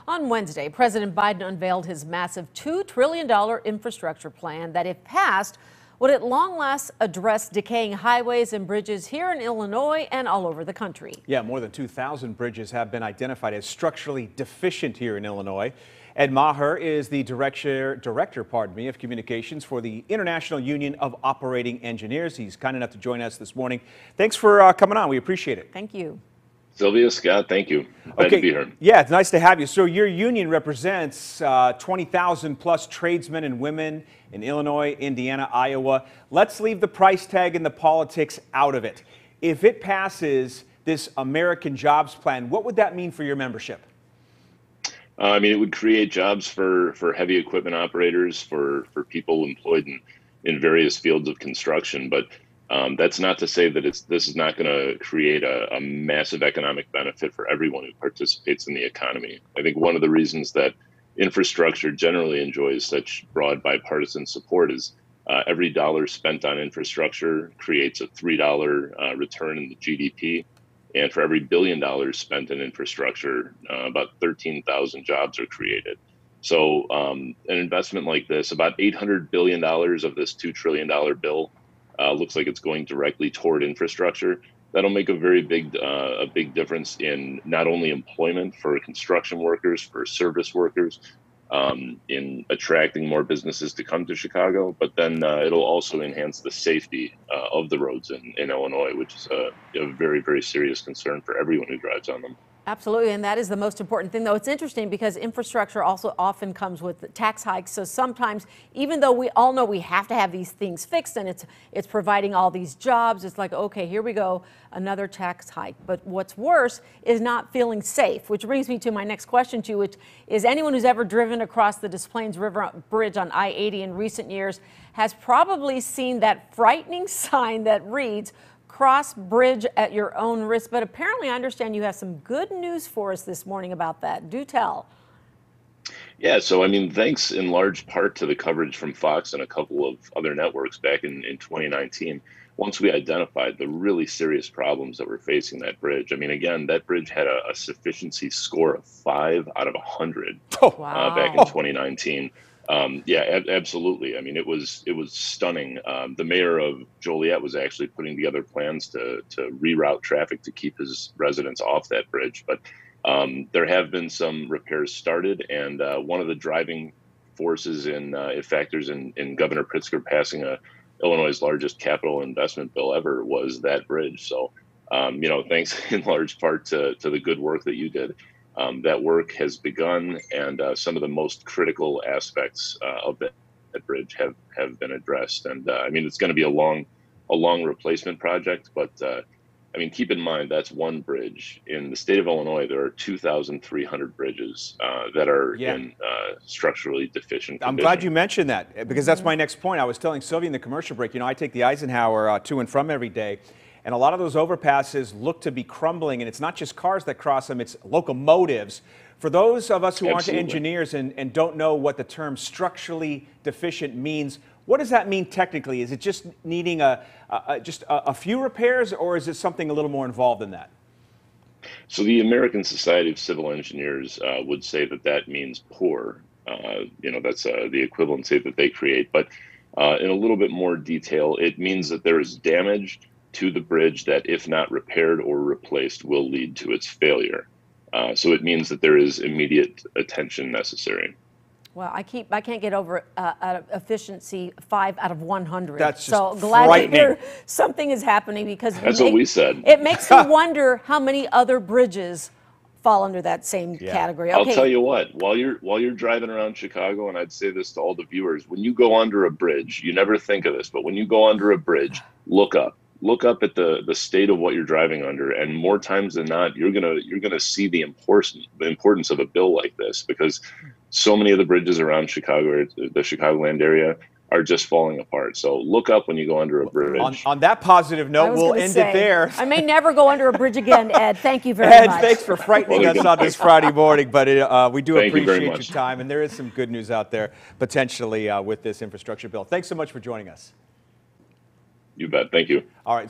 On Wednesday, President Biden unveiled his massive $2 trillion infrastructure plan that, if passed, would at long last address decaying highways and bridges here in Illinois and all over the country. Yeah, more than 2,000 bridges have been identified as structurally deficient here in Illinois. Ed Maher is the director of communications for the International Union of Operating Engineers. He's kind enough to join us this morning. Thanks for coming on. We appreciate it. Thank you. Sylvia, Scott, thank you. Glad to be here. Yeah, it's nice to have you. So your union represents 20,000 plus tradesmen and women in Illinois, Indiana, Iowa. Let's leave the price tag and the politics out of it. If it passes this American Jobs Plan, what would that mean for your membership? I mean, it would create jobs for heavy equipment operators, for people employed in various fields of construction. But that's not to say that this is not going to create a massive economic benefit for everyone who participates in the economy. I think one of the reasons that infrastructure generally enjoys such broad bipartisan support is every dollar spent on infrastructure creates a $3 return in the GDP. And for every $1 billion spent in infrastructure, about 13,000 jobs are created. So an investment like this, about $800 billion of this $2 trillion bill, looks like it's going directly toward infrastructure. That'll make a very big difference in not only employment for construction workers, for service workers, in attracting more businesses to come to Chicago, but then it'll also enhance the safety of the roads in Illinois, which is a very, very serious concern for everyone who drives on them. Absolutely, and that is the most important thing, though. It's interesting because infrastructure also often comes with tax hikes. So sometimes, even though we all know we have to have these things fixed and it's providing all these jobs, it's like, okay, here we go, another tax hike. But what's worse is not feeling safe, which brings me to my next question to you, which is anyone who's ever driven across the Des Plaines River Bridge on I-80 in recent years has probably seen that frightening sign that reads, "Cross bridge at your own risk." But apparently I understand you have some good news for us this morning about that. Do tell. Yeah, so I mean, thanks in large part to the coverage from Fox and a couple of other networks back in 2019, once we identified the really serious problems that were facing that bridge. I mean, again, that bridge had a sufficiency score of 5 out of 100 back in 2019. Yeah, absolutely. I mean, it was stunning. The mayor of Joliet was actually putting together plans to reroute traffic to keep his residents off that bridge. But there have been some repairs started, and one of the driving forces factors in Governor Pritzker passing Illinois' largest capital investment bill ever was that bridge. So, thanks in large part to the good work that you did. That work has begun, and some of the most critical aspects of that bridge have been addressed. And I mean, it's going to be a long replacement project, but I mean, keep in mind that's one bridge. In the state of Illinois, there are 2,300 bridges that are in structurally deficient condition. I'm glad you mentioned that, because that's my next point. I was telling Sylvia in the commercial break, I take the Eisenhower to and from every day. And a lot of those overpasses look to be crumbling, and it's not just cars that cross them, it's locomotives. For those of us who aren't engineers and don't know what the term structurally deficient means, what does that mean technically? Is it just needing just a few repairs, or is it something a little more involved than that? So the American Society of Civil Engineers would say that means poor. That's the equivalency that they create. But in a little bit more detail, it means that there is damage to the bridge that, if not repaired or replaced, will lead to its failure. So it means that there is immediate attention necessary. Well, I can't get over efficiency 5 out of 100. That's so just glad frightening. to hear something is happening, because that's what we said. It makes me wonder how many other bridges fall under that same category. Okay. I'll tell you what, while you're driving around Chicago, and I'd say this to all the viewers, when you go under a bridge, you never think of this, but when you go under a bridge, look up. Look up at the state of what you're driving under, and more times than not, you're gonna see the importance of a bill like this, because so many of the bridges around Chicago, the Chicagoland area, are just falling apart. So look up when you go under a bridge. On that positive note, we'll end it there. I may never go under a bridge again, Ed. Thank you very much. Ed, thanks for frightening us on this Friday morning, but we do appreciate your time, and there is some good news out there potentially with this infrastructure bill. Thanks so much for joining us. You bet. Thank you. All right.